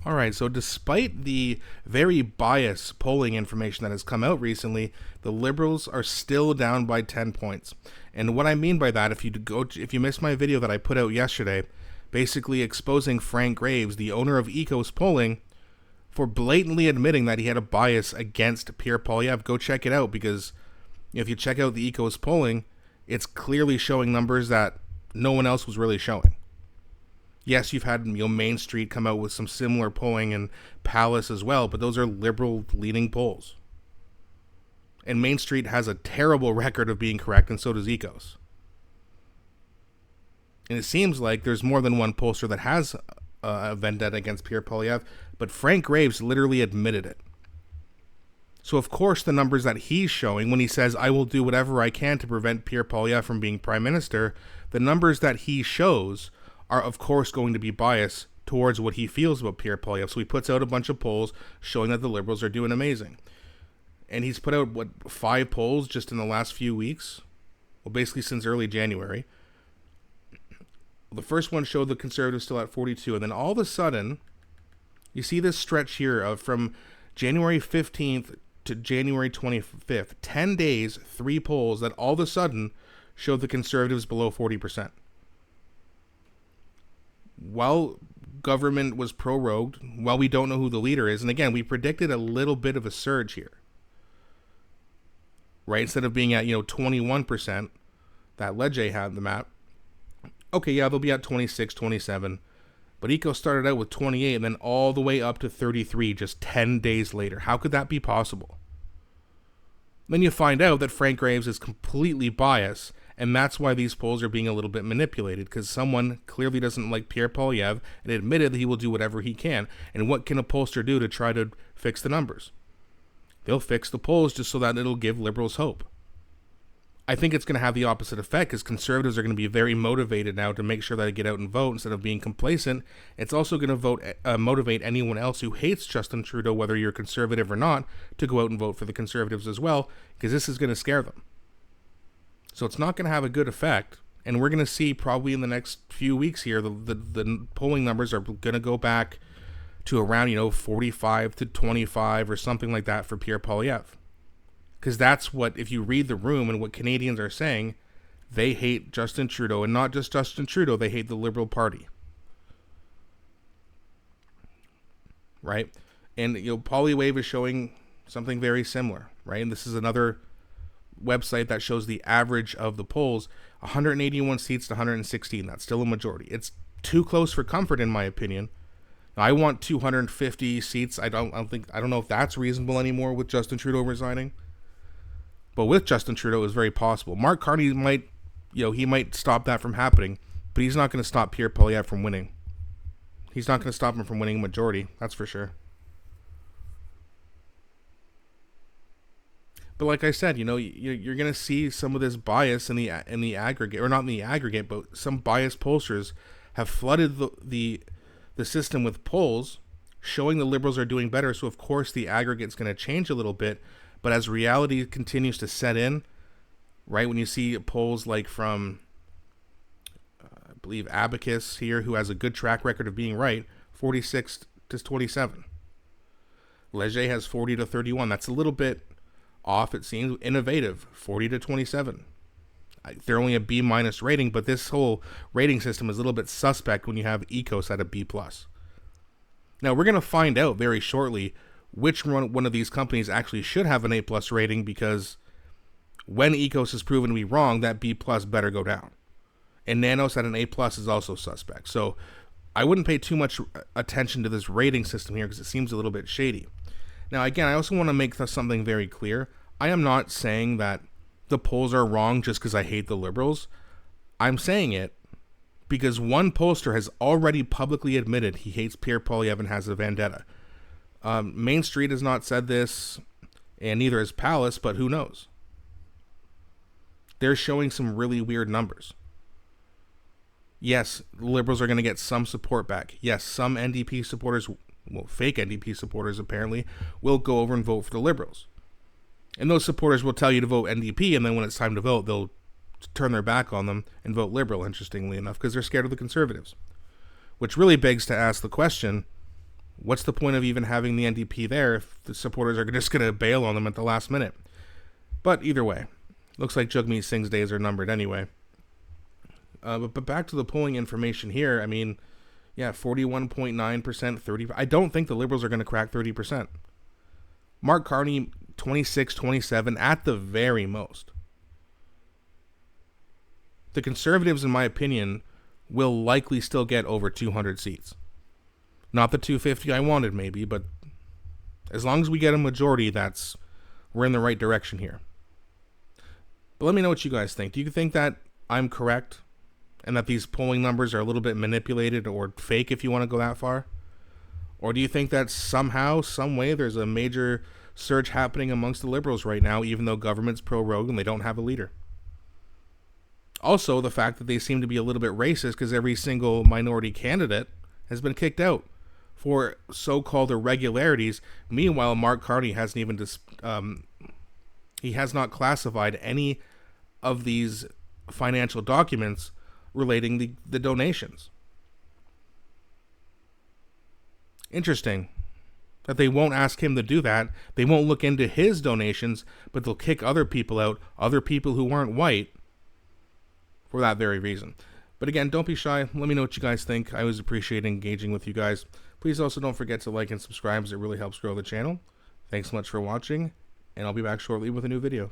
All right, so despite the very biased polling information that has come out recently, the Liberals are still down by 10 points. And what I mean by that, if you missed my video that I put out yesterday, basically exposing Frank Graves, the owner of Ecos Polling, for blatantly admitting that he had a bias against Pierre Poilievre, go check it out, because if you check out the Ecos Polling, it's clearly showing numbers that no one else was really showing. Yes, you've had Main Street come out with some similar polling and Palace as well, but those are liberal leading polls. And Main Street has a terrible record of being correct, and so does Ecos. And it seems like there's more than one pollster that has a vendetta against Pierre Poilievre, but Frank Graves literally admitted it. So of course the numbers that he's showing when he says, I will do whatever I can to prevent Pierre Poilievre from being prime minister, the numbers that he shows are of course going to be biased towards what he feels about Pierre Poilievre. So he puts out a bunch of polls showing that the Liberals are doing amazing. And he's put out, 5 polls just in the last few weeks? Well, basically since early January. The first one showed the Conservatives still at 42, and then all of a sudden, you see this stretch here from January 15th to January 25th, 10 days, 3 polls that all of a sudden showed the Conservatives below 40%. While government was prorogued, while we don't know who the leader is, and again, we predicted a little bit of a surge here, right? Instead of being at, 21%, that Leger had them at, okay, yeah, they'll be at 26, 27, but Eco started out with 28 and then all the way up to 33 just 10 days later. How could that be possible? Then you find out that Frank Graves is completely biased, and that's why these polls are being a little bit manipulated, because someone clearly doesn't like Pierre Poilievre and admitted that he will do whatever he can. And what can a pollster do to try to fix the numbers? They'll fix the polls just so that it'll give Liberals hope. I think it's going to have the opposite effect, because Conservatives are going to be very motivated now to make sure that they get out and vote instead of being complacent. It's also going to motivate anyone else who hates Justin Trudeau, whether you're Conservative or not, to go out and vote for the Conservatives as well, because this is going to scare them. So it's not going to have a good effect, and we're going to see probably in the next few weeks here, the polling numbers are going to go back to around 45 to 25 or something like that for Pierre Poilievre. Because that's what, if you read the room and what Canadians are saying, they hate Justin Trudeau, and not just Justin Trudeau, they hate the Liberal Party. Right? And Poilievre is showing something very similar, right? And this is another website that shows the average of the polls, 181 seats to 116. That's still a majority. It's too close for comfort, in my opinion. I want 250 seats. I don't know if that's reasonable anymore with Justin Trudeau resigning. But with Justin Trudeau, it's very possible. Mark Carney might, he might stop that from happening, but he's not going to stop Pierre Poilievre from winning. He's not going to stop him from winning a majority, that's for sure. But like I said, you're going to see some of this bias in the aggregate, or not in the aggregate, but some biased pollsters have flooded the system with polls showing the Liberals are doing better. So of course the aggregate's going to change a little bit. But as reality continues to set in, right, when you see polls like from, I believe, Abacus here, who has a good track record of being right, 46 to 27. Leger has 40 to 31. That's a little bit off, it seems. Innovative, 40 to 27. They're only a B- rating, but this whole rating system is a little bit suspect when you have Ecos at a B+. Now, we're going to find out very shortly which one of these companies actually should have an A+ rating, because when Ecos is proven to be wrong, that B+ better go down. And Nanos at an A+ is also suspect. So I wouldn't pay too much attention to this rating system here, because it seems a little bit shady. Now, again, I also want to make something very clear. I am not saying that the polls are wrong just because I hate the Liberals. I'm saying it because one pollster has already publicly admitted he hates Pierre Poilievre and has a vendetta. Main Street has not said this, and neither has Palace, but who knows? They're showing some really weird numbers. Yes, Liberals are going to get some support back. Yes, some NDP supporters, fake NDP supporters apparently, will go over and vote for the Liberals. And those supporters will tell you to vote NDP, and then when it's time to vote, they'll turn their back on them and vote Liberal, interestingly enough, because they're scared of the Conservatives. Which really begs to ask the question, What's the point of even having the NDP there if the supporters are just going to bail on them at the last minute? But either way, looks like Jagmeet Singh's days are numbered anyway. But back to the polling information here. I mean, yeah, 41.9%, 30. I don't think the Liberals are going to crack 30%. Mark Carney, 26, 27 at the very most. The Conservatives, in my opinion, will likely still get over 200 seats. Not the 250 I wanted, maybe, but as long as we get a majority, we're in the right direction here. But let me know what you guys think. Do you think that I'm correct and that these polling numbers are a little bit manipulated or fake, if you want to go that far? Or do you think that somehow, some way, there's a major surge happening amongst the Liberals right now, even though government's pro-rogue and they don't have a leader? Also, the fact that they seem to be a little bit racist because every single minority candidate has been kicked out for so-called irregularities. Meanwhile, Mark Carney hasn't even he has not classified any of these financial documents relating the donations. Interesting that they won't ask him to do that. They won't look into his donations, but they'll kick other people out, other people who aren't white, for that very reason. But again, don't be shy. Let me know what you guys think. I always appreciate engaging with you guys. Please also don't forget to like and subscribe, as it really helps grow the channel. Thanks so much for watching, and I'll be back shortly with a new video.